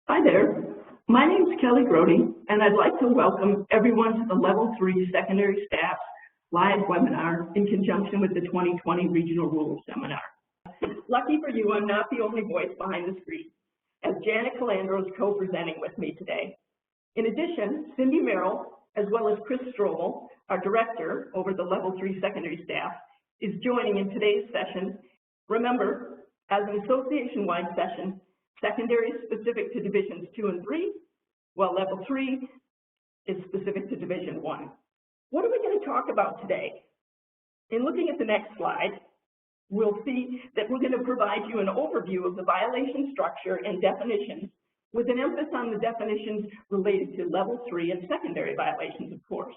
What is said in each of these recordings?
Hi there. My name is Kelly Grody, and I'd like to welcome everyone to the Level 3 Secondary Staff live webinar in conjunction with the 2020 Regional Rules Seminar. Lucky for you, I'm not the only voice behind the screen, as Janet Calandro is co-presenting with me today. In addition, Cindy Merrill, as well as Chris Strobel, our director over the Level 3 Secondary Staff, is joining in today's session. Remember, as an association-wide session, secondary is specific to Divisions 2 and 3, while Level 3 is specific to Division 1. What are we going to talk about today? In looking at the next slide, we'll see that we're going to provide you an overview of the violation structure and definitions, with an emphasis on the definitions related to Level 3 and secondary violations, of course.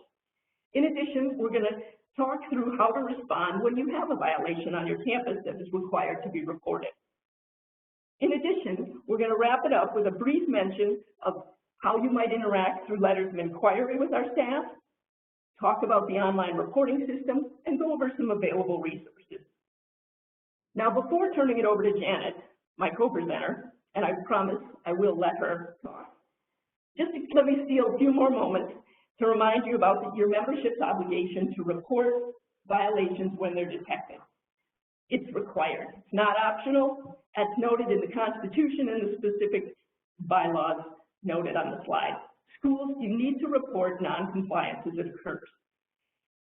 In addition, we're going to talk through how to respond when you have a violation on your campus that is required to be reported. In addition, we're going to wrap it up with a brief mention of how you might interact through letters of inquiry with our staff, talk about the online reporting system, and go over some available resources. Now, before turning it over to Janet, my co-presenter, and I promise I will let her talk, just let me steal a few more moments to remind you about your membership's obligation to report violations when they're detected. It's required. It's not optional, as noted in the Constitution and the specific bylaws noted on the slide. Schools, you need to report non-compliance as it occurs.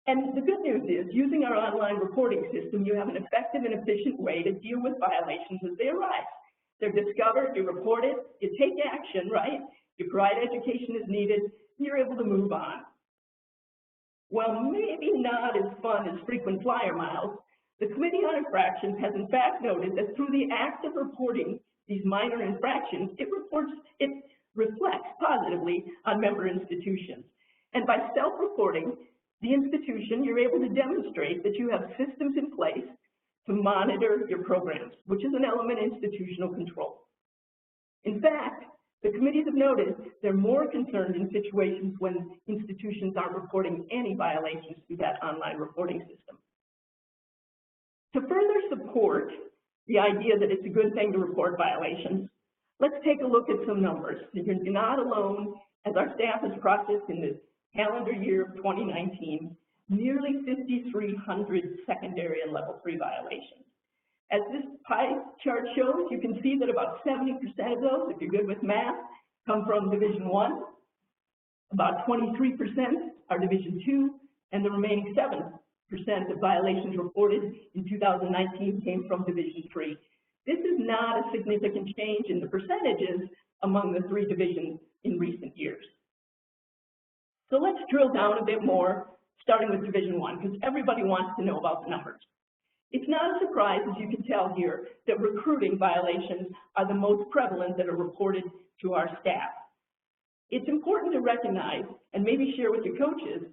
And the good news is, using our online reporting system, you have an effective and efficient way to deal with violations as they arise. They're discovered, you report it, you take action, right? You provide education as needed, you're able to move on. Well, maybe not as fun as frequent flyer miles, the Committee on Infractions has in fact noted that through the act of reporting these minor infractions, it reflects positively on member institutions. And by self-reporting the institution, you're able to demonstrate that you have systems in place to monitor your programs, which is an element of institutional control. In fact, the committees have noted they're more concerned in situations when institutions aren't reporting any violations through that online reporting system. To further support the idea that it's a good thing to report violations, let's take a look at some numbers. You're not alone, as our staff has processed in the calendar year of 2019, nearly 5,300 secondary and Level 3 violations. As this pie chart shows, you can see that about 70% of those, if you're good with math, come from Division 1, about 23% are Division 2, and the remaining 7% of violations reported in 2019 came from Division 3. This is not a significant change in the percentages among the three divisions in recent years. So let's drill down a bit more, starting with Division 1, because everybody wants to know about the numbers. It's not a surprise, as you can tell here, that recruiting violations are the most prevalent that are reported to our staff. It's important to recognize, and maybe share with your coaches,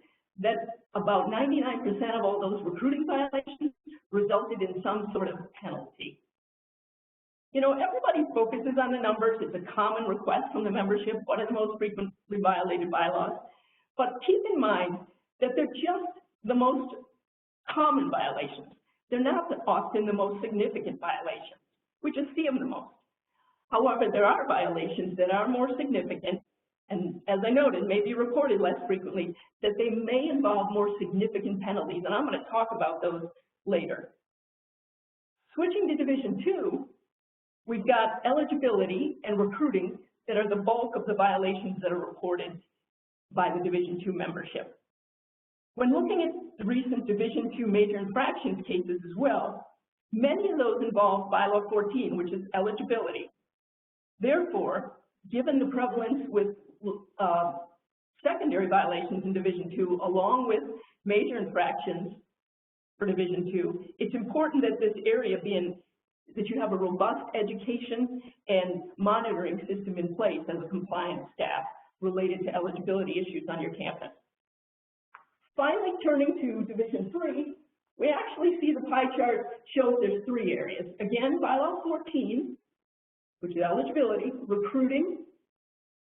that about 99% of all those recruiting violations resulted in some sort of penalty. You know, everybody focuses on the numbers. It's a common request from the membership. What are the most frequently violated bylaws? But keep in mind that they're just the most common violations. They're not often the most significant violations. We just see them the most. However, there are violations that are more significant, and as I noted, may be reported less frequently, that they may involve more significant penalties, and I'm going to talk about those later. Switching to Division 2, we've got eligibility and recruiting that are the bulk of the violations that are reported by the Division 2 membership. When looking at the recent Division 2 major infractions cases as well, many of those involve Bylaw 14, which is eligibility. Therefore, given the prevalence with secondary violations in Division 2, along with major infractions for Division 2, it's important that this area that you have a robust education and monitoring system in place as a compliance staff related to eligibility issues on your campus. Finally, turning to Division 3, we actually see the pie chart shows there's three areas. Again, Bylaw 14, which is eligibility, recruiting,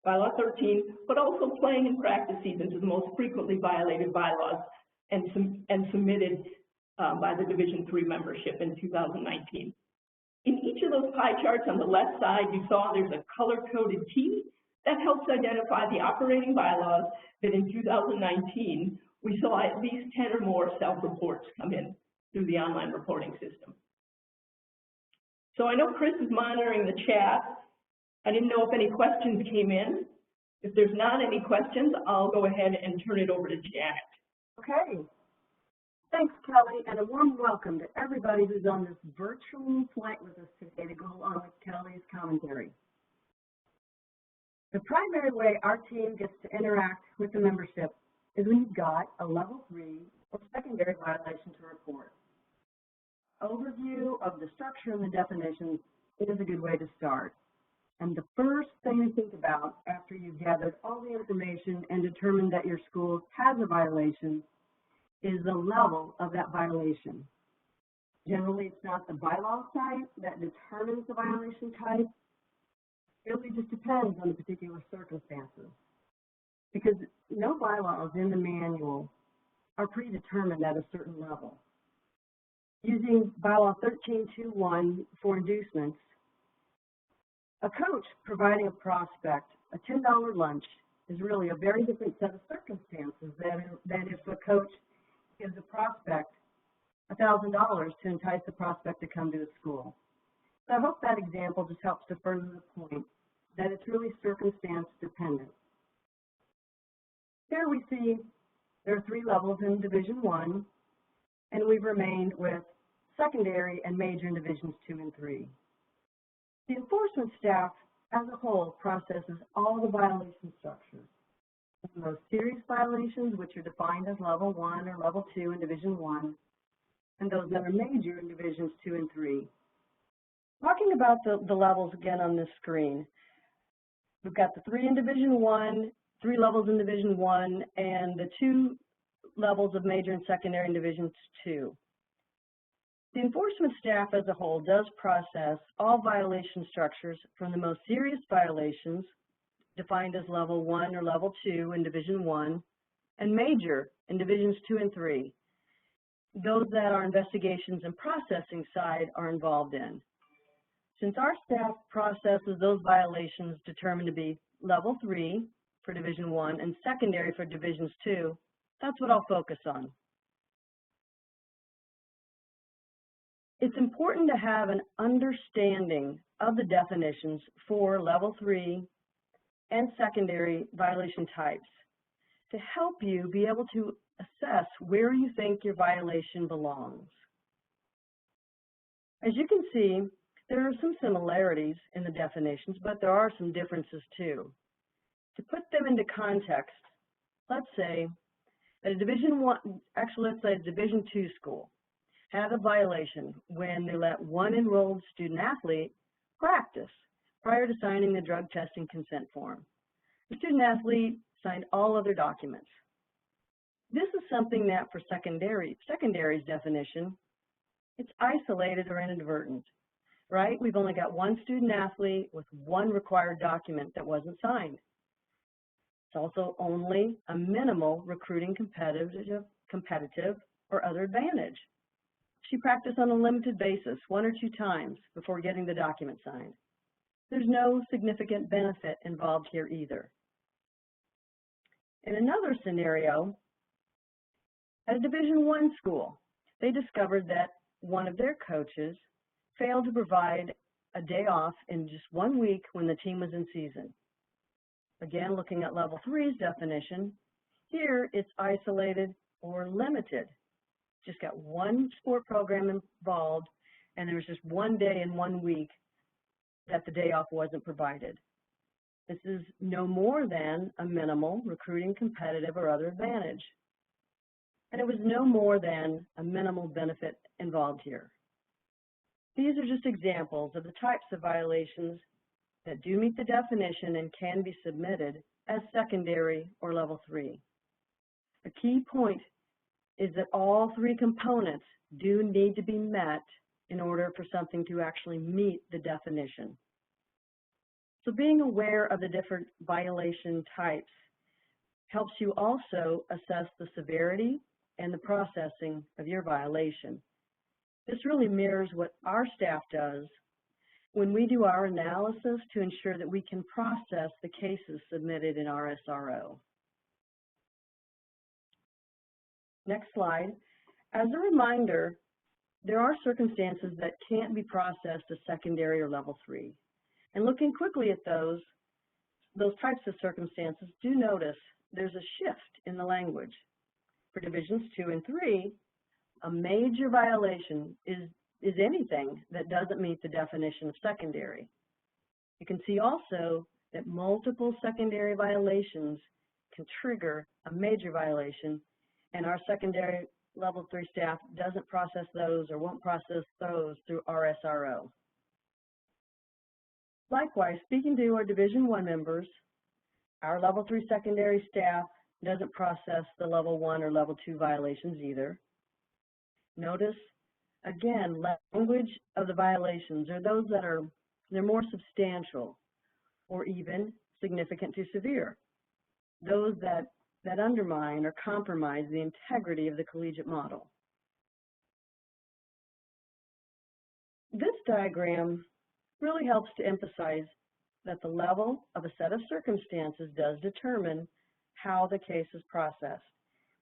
Bylaw 13, but also playing and practice seasons are the most frequently violated bylaws and submitted by the Division 3 membership in 2019. In each of those pie charts on the left side, you saw there's a color-coded T that helps identify the operating bylaws that in 2019, we saw at least 10 or more self-reports come in through the online reporting system. So I know Chris is monitoring the chat. I didn't know if any questions came in. If there's not any questions, I'll go ahead and turn it over to Janet. Okay. Thanks, Kelly, and a warm welcome to everybody who's on this virtual flight with us today to go along with Kelly's commentary. The primary way our team gets to interact with the membership is when you've got a level 3 or secondary violation to report. Overview of the structure and the definitions is a good way to start. And the first thing to think about after you've gathered all the information and determined that your school has a violation is the level of that violation. Generally, it's not the bylaw type that determines the violation type. It really just depends on the particular circumstances. Because no bylaws in the manual are predetermined at a certain level. Using bylaw 13.2.1 for inducements, a coach providing a prospect a $10 lunch is really a very different set of circumstances than if a coach gives a prospect $1,000 to entice the prospect to come to the school. So I hope that example just helps to further the point that it's really circumstance dependent. Here we see there are 3 levels in Division 1, and we've remained with secondary and major in Divisions 2 and 3. The enforcement staff as a whole processes all the violation structures. The most serious violations, which are defined as level 1 or level 2 in Division 1, and those that are major in Divisions 2 and 3. Talking about the levels again on this screen, we've got the 3 in Division 1, 3 levels in Division 1, and the 2 levels of major and secondary in Division 2. The enforcement staff as a whole does process all violation structures from the most serious violations, defined as level 1 or level 2 in Division 1, and major in Divisions 2 and 3. Those that our investigations and processing side are involved in. Since our staff processes those violations determined to be level 3 for Division 1 and secondary for Divisions 2, that's what I'll focus on. It's important to have an understanding of the definitions for level 3 and secondary violation types to help you be able to assess where you think your violation belongs. As you can see, there are some similarities in the definitions, but there are some differences too. To put them into context, let's say that a Division 2 school had a violation when they let one enrolled student athlete practice prior to signing the drug testing consent form. The student athlete signed all other documents. This is something that for secondary's definition, it's isolated or inadvertent, right? We've only got one student athlete with one required document that wasn't signed. It's also only a minimal recruiting competitive or other advantage. She practiced on a limited basis, 1 or 2 times before getting the document signed. There's no significant benefit involved here either. In another scenario, at a Division 1 school, they discovered that one of their coaches failed to provide a day off in just 1 week when the team was in season. Again, looking at level 3's definition, here it's isolated or limited. Just got one sport program involved, and there was just 1 day in 1 week that the day off wasn't provided. This is no more than a minimal recruiting competitive or other advantage. And it was no more than a minimal benefit involved here. These are just examples of the types of violations that do meet the definition and can be submitted as secondary or level 3. A key point is that all 3 components do need to be met in order for something to actually meet the definition. So being aware of the different violation types helps you also assess the severity and the processing of your violation. This really mirrors what our staff does when we do our analysis to ensure that we can process the cases submitted in our SRO. Next slide. As a reminder, there are circumstances that can't be processed as secondary or level 3. And looking quickly at those types of circumstances, do notice there's a shift in the language. For divisions 2 and 3, a major violation is anything that doesn't meet the definition of secondary. You can see also that multiple secondary violations can trigger a major violation, and our secondary level 3 staff doesn't process those or won't process those through our SRO. Likewise, speaking to our Division 1 members, our level 3 secondary staff doesn't process the level 1 or level 2 violations either. Notice, again, language of the violations are those that they're more substantial or even significant to severe. Those that undermine or compromise the integrity of the collegiate model. This diagram really helps to emphasize that the level of a set of circumstances does determine how the case is processed.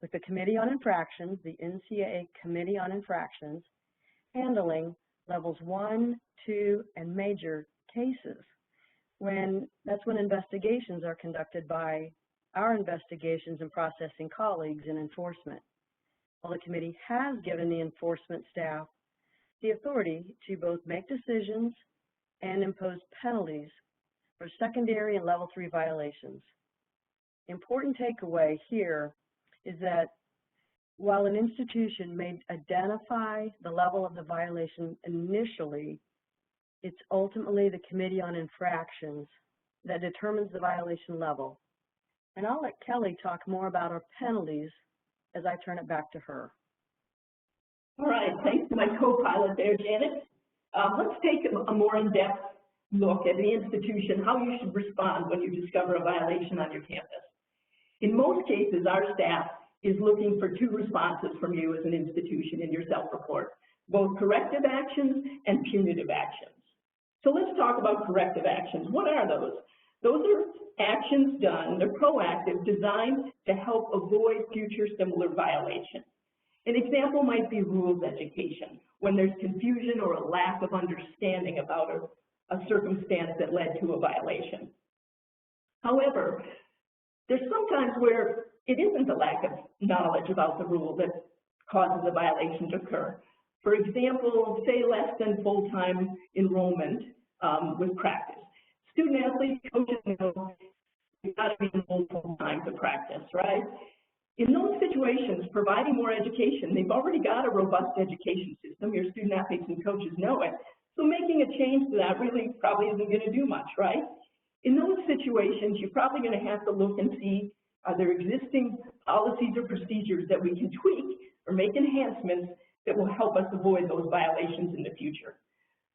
With the Committee on Infractions, the NCAA Committee on Infractions, handling levels 1, 2, and major cases. That's when investigations are conducted by our investigations and processing colleagues in enforcement. While the committee has given the enforcement staff the authority to both make decisions and impose penalties for secondary and level 3 violations. Important takeaway here is that while an institution may identify the level of the violation initially, it's ultimately the Committee on Infractions that determines the violation level. And I'll let Kelly talk more about our penalties as I turn it back to her. All right, thanks to my co-pilot there, Janet. Let's take a more in-depth look at the institution, how you should respond when you discover a violation on your campus. In most cases, our staff is looking for 2 responses from you as an institution in your self-report, both corrective actions and punitive actions. So let's talk about corrective actions. What are those? Those are actions done, they're proactive, designed to help avoid future similar violations. An example might be rules education, when there's confusion or a lack of understanding about a circumstance that led to a violation. However, there's sometimes where it isn't a lack of knowledge about the rule that causes a violation to occur. For example, say less than full-time enrollment with practice. Student athletes, coaches know you've got to be enrolled full-time to practice, right? In those situations, providing more education, they've already got a robust education system. Your student athletes and coaches know it. So making a change to that really probably isn't going to do much, right? In those situations, you're probably going to have to look and see, are there existing policies or procedures that we can tweak or make enhancements that will help us avoid those violations in the future.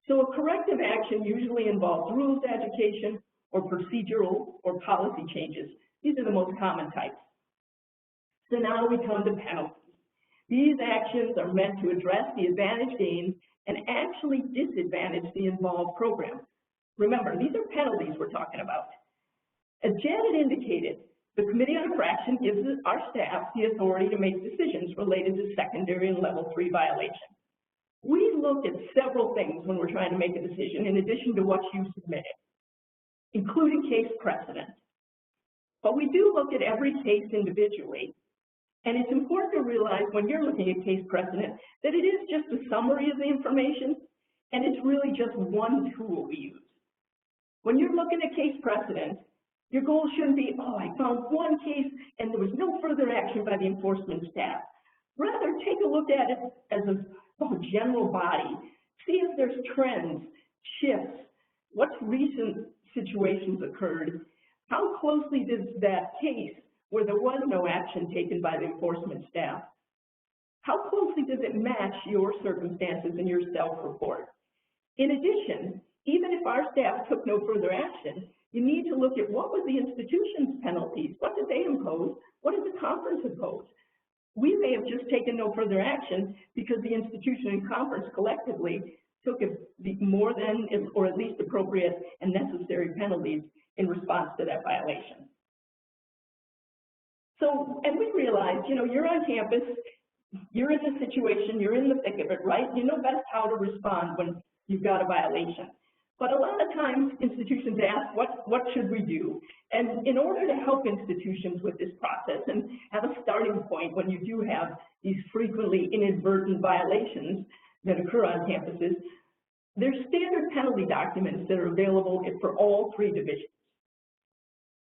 So a corrective action usually involves rules education or procedural or policy changes. These are the most common types. So now we come to penalties. These actions are meant to address the advantage gained and actually disadvantage the involved program. Remember, these are penalties we're talking about. As Janet indicated, the Committee on Infraction gives our staff the authority to make decisions related to secondary and level 3 violations. We look at several things when we're trying to make a decision in addition to what you submitted, including case precedent. But we do look at every case individually, and it's important to realize when you're looking at case precedent that it is just a summary of the information, and it's really just one tool we use. When you're looking at case precedent, your goal shouldn't be, oh, I found one case and there was no further action by the enforcement staff. Rather, take a look at it as a general body. See if there's trends, shifts, what recent situations occurred, how closely does that case where there was no action taken by the enforcement staff, how closely does it match your circumstances in your self-report? In addition, even if our staff took no further action, you need to look at what was the institution's penalties, what did they impose, what did the conference impose? We may have just taken no further action because the institution and conference collectively took more than or at least appropriate and necessary penalties in response to that violation. So, and we realized, you know, you're on campus, you're in the situation, you're in the thick of it, right? You know best how to respond when you've got a violation. But a lot of times institutions ask, what should we do? And in order to help institutions with this process and have a starting point when you do have these frequently inadvertent violations that occur on campuses, there's standard penalty documents that are available for all 3 divisions.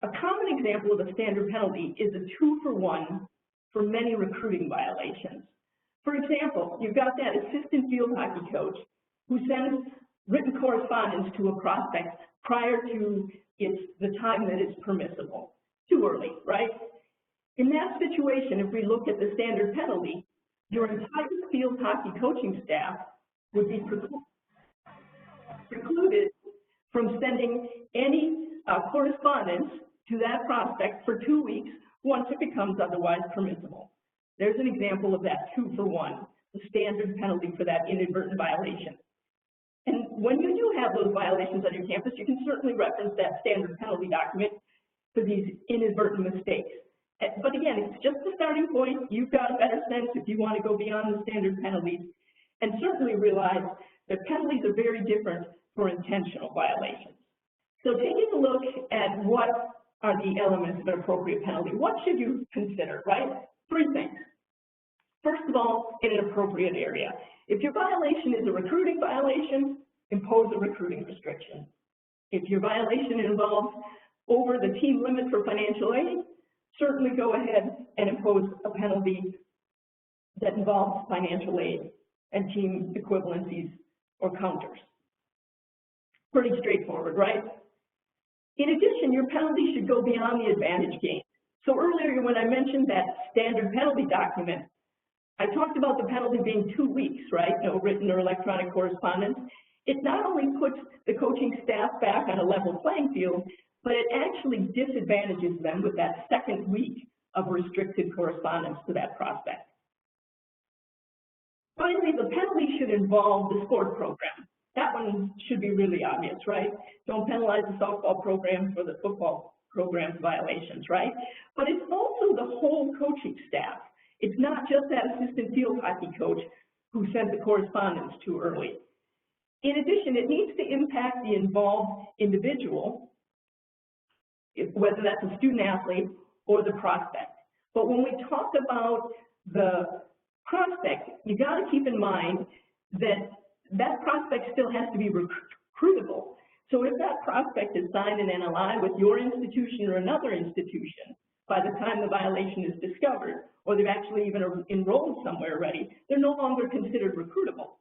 A common example of a standard penalty is a 2-for-1 for many recruiting violations. For example, you've got that assistant field hockey coach who sends written correspondence to a prospect prior to the time that it's permissible. Too early, right? In that situation, if we look at the standard penalty, your entire field hockey coaching staff would be precluded from sending any correspondence to that prospect for 2 weeks once it becomes otherwise permissible. There's an example of that 2-for-1, the standard penalty for that inadvertent violation. And when you do have those violations on your campus, you can certainly reference that standard penalty document for these inadvertent mistakes. But again, it's just the starting point. You've got a better sense if you want to go beyond the standard penalties, and certainly realize that penalties are very different for intentional violations. So taking a look at what are the elements of an appropriate penalty, what should you consider, right? 3 things. First of all, in an appropriate area. If your violation is a recruiting violation, impose a recruiting restriction. If your violation involves over the team limit for financial aid, certainly go ahead and impose a penalty that involves financial aid and team equivalencies or counters. Pretty straightforward, right? In addition, your penalty should go beyond the advantage gained. So earlier when I mentioned that standard penalty document, I talked about the penalty being 2 weeks, right? No written or electronic correspondence. It not only puts the coaching staff back on a level playing field, but it actually disadvantages them with that 2nd week of restricted correspondence to that prospect. Finally, the penalty should involve the sport program. That one should be really obvious, right? Don't penalize the softball program for the football program's violations, right? But it's also the whole coaching staff. It's not just that assistant field hockey coach who sent the correspondence too early. In addition, it needs to impact the involved individual, whether that's a student athlete or the prospect. But when we talk about the prospect, you got to keep in mind that that prospect still has to be recruitable. So if that prospect has signed an NLI with your institution or another institution by the time the violation is discovered, or they've actually even enrolled somewhere already, they're no longer considered recruitable.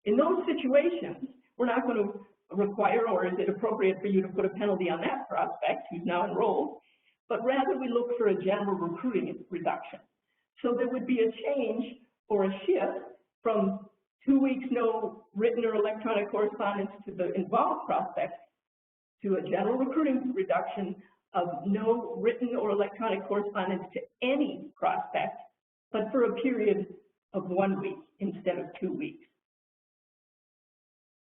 In those situations, we're not going to require, or is it appropriate for you to put a penalty on that prospect who's now enrolled, but rather we look for a general recruiting reduction. So there would be a change or a shift from 2 weeks no written or electronic correspondence to the involved prospect to a general recruiting reduction of no written or electronic correspondence to any prospect, but for a period of 1 week instead of 2 weeks.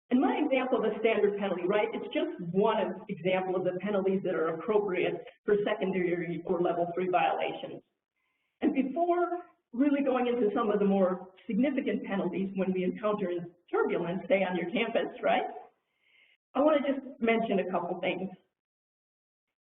In my example of a standard penalty, right, it's just one example of the penalties that are appropriate for secondary or level 3 violations. And before really going into some of the more significant penalties when we encounter turbulence, say on your campus, right, I want to just mention a couple things.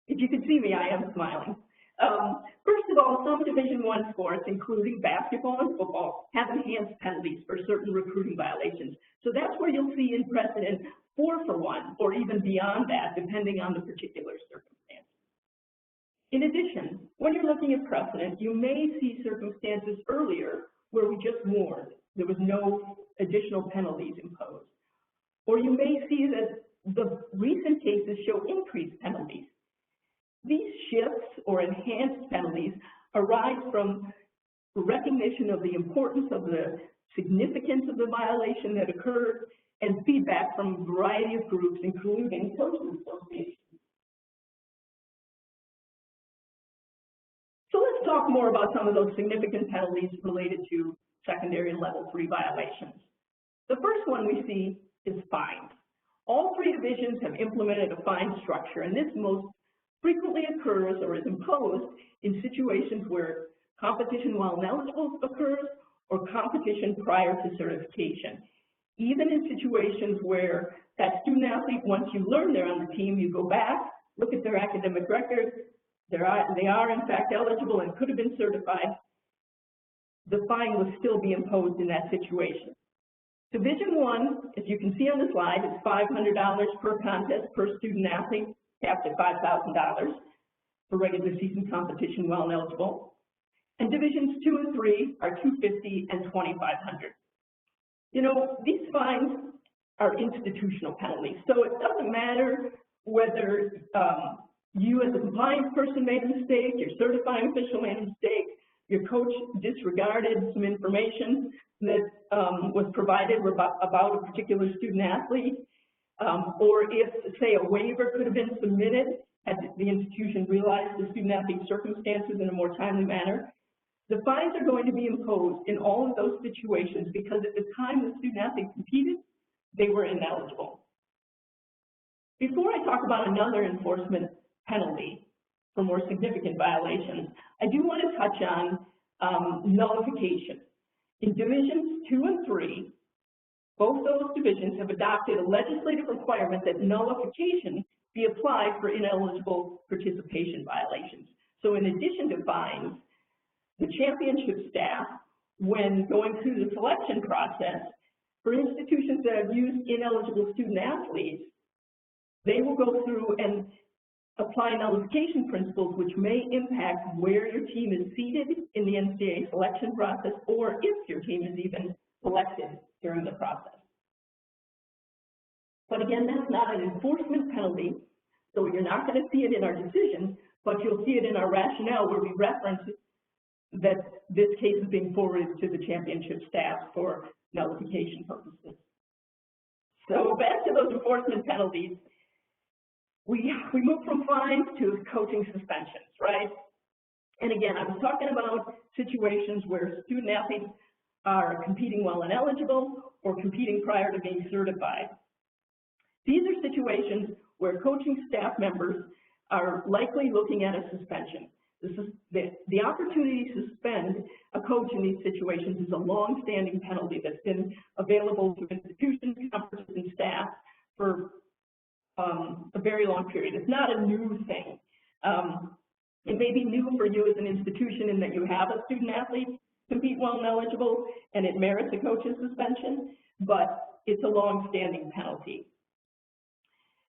If you can see me, I am smiling. First of all, some Division I sports, including basketball and football, have enhanced penalties for certain recruiting violations. So that's where you'll see in precedent 4-for-1, or even beyond that, depending on the particular circumstance. In addition, when you're looking at precedent, you may see circumstances earlier where we just warned. There was no additional penalties imposed. Or you may see that the recent cases show increased penalties. These shifts or enhanced penalties arise from recognition of the importance of the significance of the violation that occurred and feedback from a variety of groups, including coaches associations. So let's talk more about some of those significant penalties related to secondary and level 3 violations. The first one we see is fines. All three divisions have implemented a fine structure, and this most frequently occurs or is imposed in situations where competition while ineligible occurs or competition prior to certification. Even in situations where that student athlete, once you learn they're on the team, you go back, look at their academic record, they are in fact eligible and could have been certified, the fine will still be imposed in that situation. Division one, as you can see on the slide, is $500 per contest per student athlete, capped at $5,000 for regular season competition while ineligible. And divisions 2 and 3 are $250 and $2,500. You know, these fines are institutional penalties, so it doesn't matter whether you as a compliance person made a mistake, your certifying official made a mistake, your coach disregarded some information that was provided about a particular student athlete, or if, say, a waiver could have been submitted had the institution realized the student athlete's circumstances in a more timely manner. The fines are going to be imposed in all of those situations because at the time the student athlete competed, they were ineligible. Before I talk about another enforcement penalty for more significant violations, I do want to touch on nullification. In divisions 2 and 3, both those divisions have adopted a legislative requirement that nullification be applied for ineligible participation violations. So in addition to fines, the championship staff, when going through the selection process, for institutions that have used ineligible student athletes, they will go through and apply nullification principles which may impact where your team is seated in the NCAA selection process or if your team is even selected during the process. But again, that's not an enforcement penalty, so you're not going to see it in our decision, but you'll see it in our rationale where we reference that this case is being forwarded to the championship staff for nullification purposes. So back to those enforcement penalties, we move from fines to coaching suspensions, right? And again, I was talking about situations where student athletes are competing while ineligible or competing prior to being certified. These are situations where coaching staff members are likely looking at a suspension. The opportunity to suspend a coach in these situations is a long-standing penalty that's been available to institutions, conferences, and staff for a very long period. It's not a new thing. It may be new for you as an institution in that you have a student athlete compete while ineligible and it merits a coach's suspension, but it's a long-standing penalty.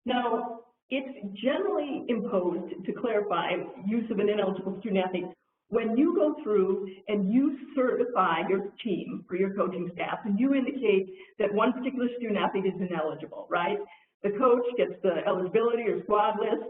Now, it's generally imposed, to clarify, use of an ineligible student athlete when you go through and you certify your team for your coaching staff and you indicate that one particular student athlete is ineligible, right? The coach gets the eligibility or squad list,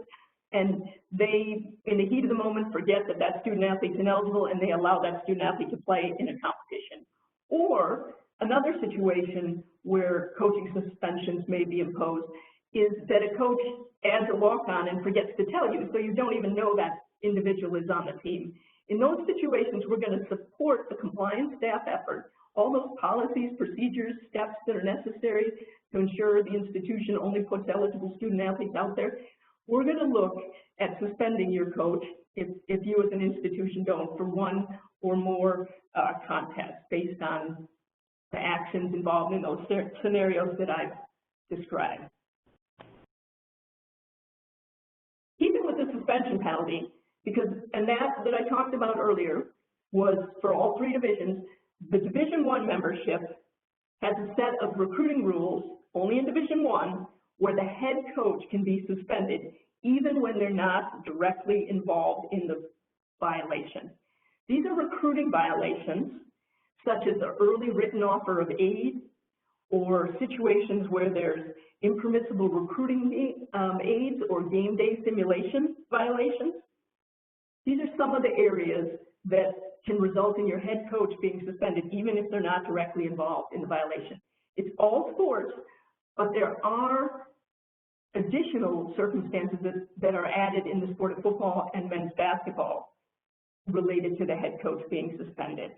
and they, in the heat of the moment, forget that that student athlete's ineligible and they allow that student athlete to play in a competition. Or another situation where coaching suspensions may be imposed is that a coach adds a walk-on and forgets to tell you, so you don't even know that individual is on the team. In those situations, we're going to support the compliance staff effort, all those policies, procedures, steps that are necessary to ensure the institution only puts eligible student athletes out there. We're going to look at suspending your coach if you as an institution don't for one or more contests based on the actions involved in those scenarios that I've described. Keeping with the suspension penalty, because, and that I talked about earlier was for all three divisions, the Division I membership has a set of recruiting rules, only in Division I, where the head coach can be suspended even when they're not directly involved in the violation. These are recruiting violations, such as the early written offer of aid, or situations where there's impermissible recruiting aids or game day simulation violations. These are some of the areas that can result in your head coach being suspended, even if they're not directly involved in the violation. It's all sports, but there are additional circumstances that are added in the sport of football and men's basketball related to the head coach being suspended.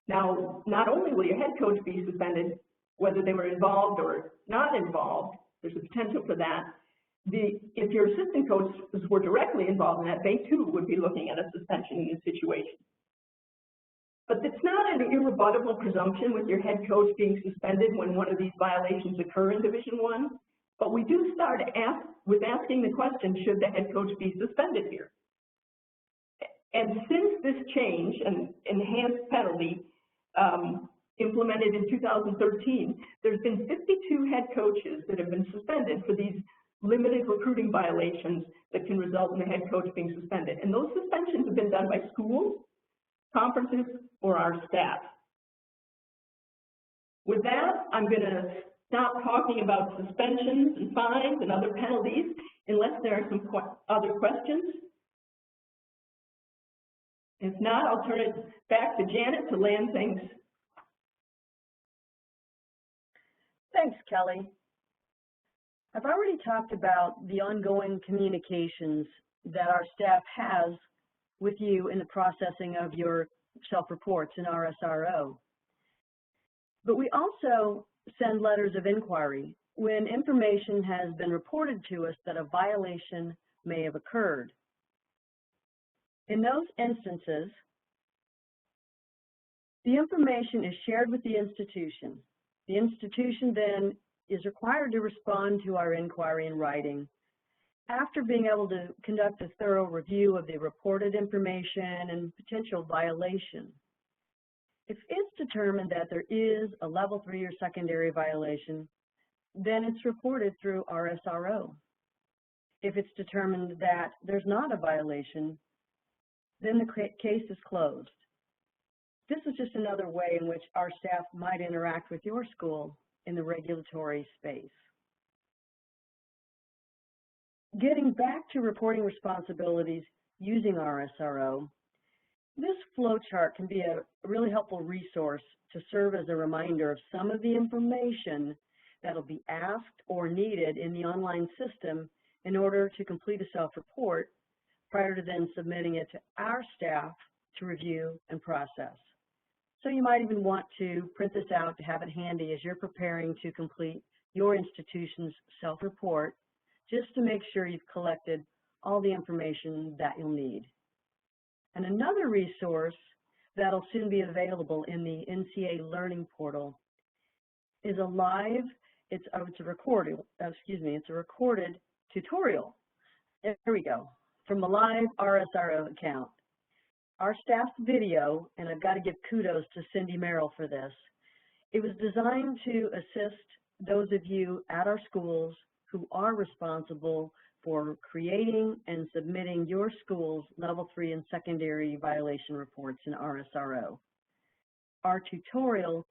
Now, not only will your head coach be suspended, whether they were involved or not involved, there's a potential for that. If your assistant coaches were directly involved in that, they too would be looking at a suspension in this situation. But it's not an irrebuttable presumption with your head coach being suspended when one of these violations occur in Division I. But we do start with asking the question, should the head coach be suspended here? And since this change and enhanced penalty implemented in 2013, there's been 52 head coaches that have been suspended for these limited recruiting violations that can result in the head coach being suspended. And those suspensions have been done by schools, conferences, or our staff. With that, I'm going to stop talking about suspensions and fines and other penalties unless there are some other questions. If not, I'll turn it back to Janet to land things. Thanks, Kelly. I've already talked about the ongoing communications that our staff has with you in the processing of your self-reports in RSRO. But we also send letters of inquiry when information has been reported to us that a violation may have occurred. In those instances, the information is shared with the institution. The institution then is required to respond to our inquiry in writing after being able to conduct a thorough review of the reported information and potential violation. If it's determined that there is a level 3 or secondary violation, then it's reported through RSRO. If it's determined that there's not a violation, then the case is closed. This is just another way in which our staff might interact with your school in the regulatory space. Getting back to reporting responsibilities using RSRO, this flowchart can be a really helpful resource to serve as a reminder of some of the information that'll be asked or needed in the online system in order to complete a self-report prior to then submitting it to our staff to review and process. So you might even want to print this out to have it handy as you're preparing to complete your institution's self-report, just to make sure you've collected all the information that you'll need. And another resource that'll soon be available in the NCA Learning Portal is a live, it's a recorded tutorial. There we go, from a live RSRO account. Our staff's video, and I've got to give kudos to Cindy Merrill for this, it was designed to assist those of you at our schools who are responsible for creating and submitting your school's level 3 and secondary violation reports in RSRO. Our tutorial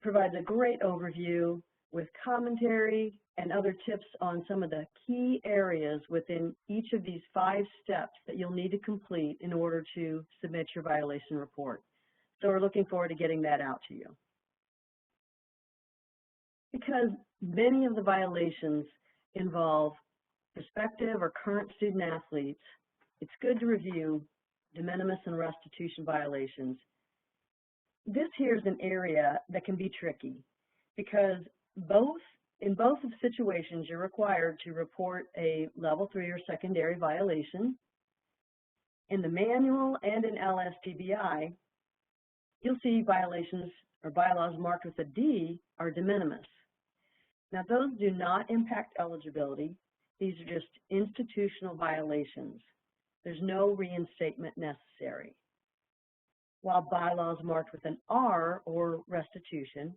provides a great overview with commentary and other tips on some of the key areas within each of these 5 steps that you'll need to complete in order to submit your violation report. So we're looking forward to getting that out to you. Because many of the violations involve prospective or current student athletes, it's good to review de minimis and restitution violations. This here is an area that can be tricky because in both of situations, you're required to report a level 3 or secondary violation. In the manual and in LSTBI, you'll see violations or bylaws marked with a D are de minimis. Now, those do not impact eligibility. These are just institutional violations. There's no reinstatement necessary. While bylaws marked with an R or restitution,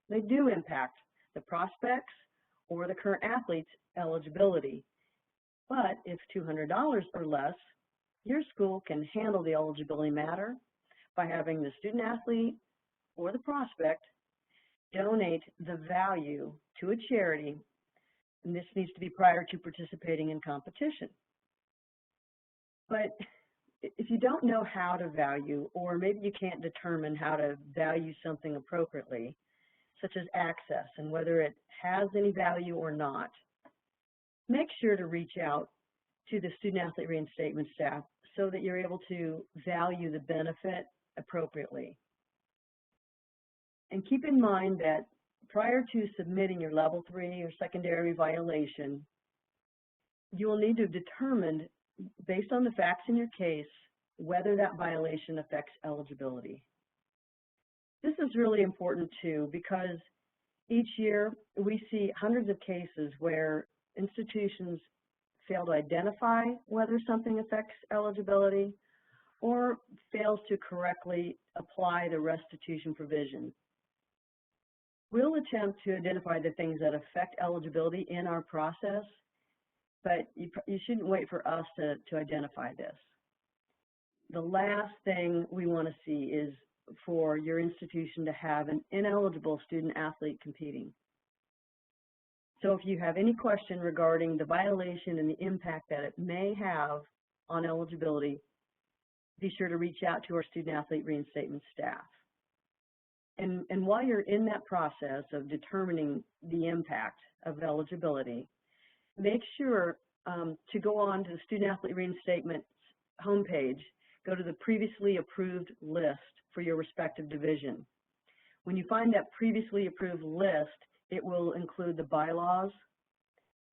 they do impact the prospects or the current athlete's eligibility. But if $200 or less, your school can handle the eligibility matter by having the student athlete or the prospect donate the value to a charity, and this needs to be prior to participating in competition. But if you don't know how to value, or maybe you can't determine how to value something appropriately, such as access and whether it has any value or not, make sure to reach out to the student athlete reinstatement staff so that you're able to value the benefit appropriately. And keep in mind that prior to submitting your level 3 or secondary violation, you will need to determine, based on the facts in your case, whether that violation affects eligibility. This is really important too, because each year we see hundreds of cases where institutions fail to identify whether something affects eligibility or fails to correctly apply the restitution provision. We'll attempt to identify the things that affect eligibility in our process, but you shouldn't wait for us to identify this. The last thing we want to see is for your institution to have an ineligible student athlete competing. So if you have any question regarding the violation and the impact that it may have on eligibility, be sure to reach out to our student athlete reinstatement staff. And while you're in that process of determining the impact of eligibility, make sure to go on to the student athlete reinstatement homepage, go to the previously approved list for your respective division. When you find that previously approved list, it will include the bylaws,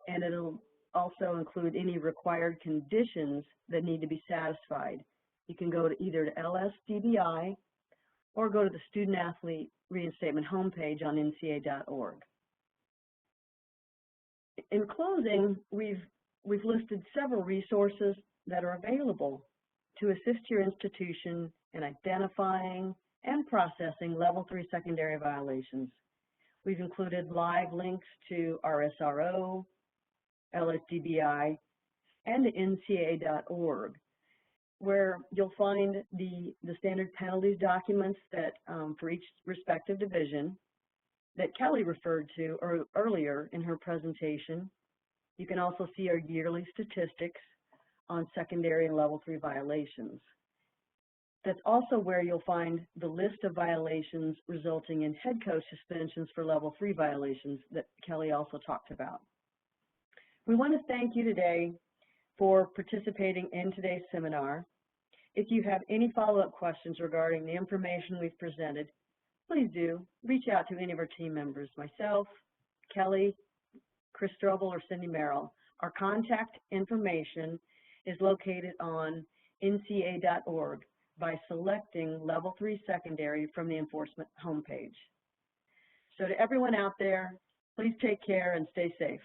and it'll also include any required conditions that need to be satisfied. You can go to either to LSDBI or go to the Student Athlete Reinstatement homepage on NCAA.org. In closing, we've listed several resources that are available to assist your institution in identifying and processing Level 3 secondary violations. We've included live links to RSRO, LSDBI, and to NCAA.org, where you'll find the standard penalties documents that for each respective division that Kelly referred to earlier in her presentation. You can also see our yearly statistics on secondary and Level 3 violations. That's also where you'll find the list of violations resulting in head coach suspensions for Level 3 violations that Kelly also talked about. We want to thank you today for participating in today's seminar. If you have any follow-up questions regarding the information we've presented, please do reach out to any of our team members, myself, Kelly, Chris Strobel, or Cindy Merrill. Our contact information is located on NCAA.org by selecting Level 3 Secondary from the enforcement homepage. So to everyone out there, please take care and stay safe.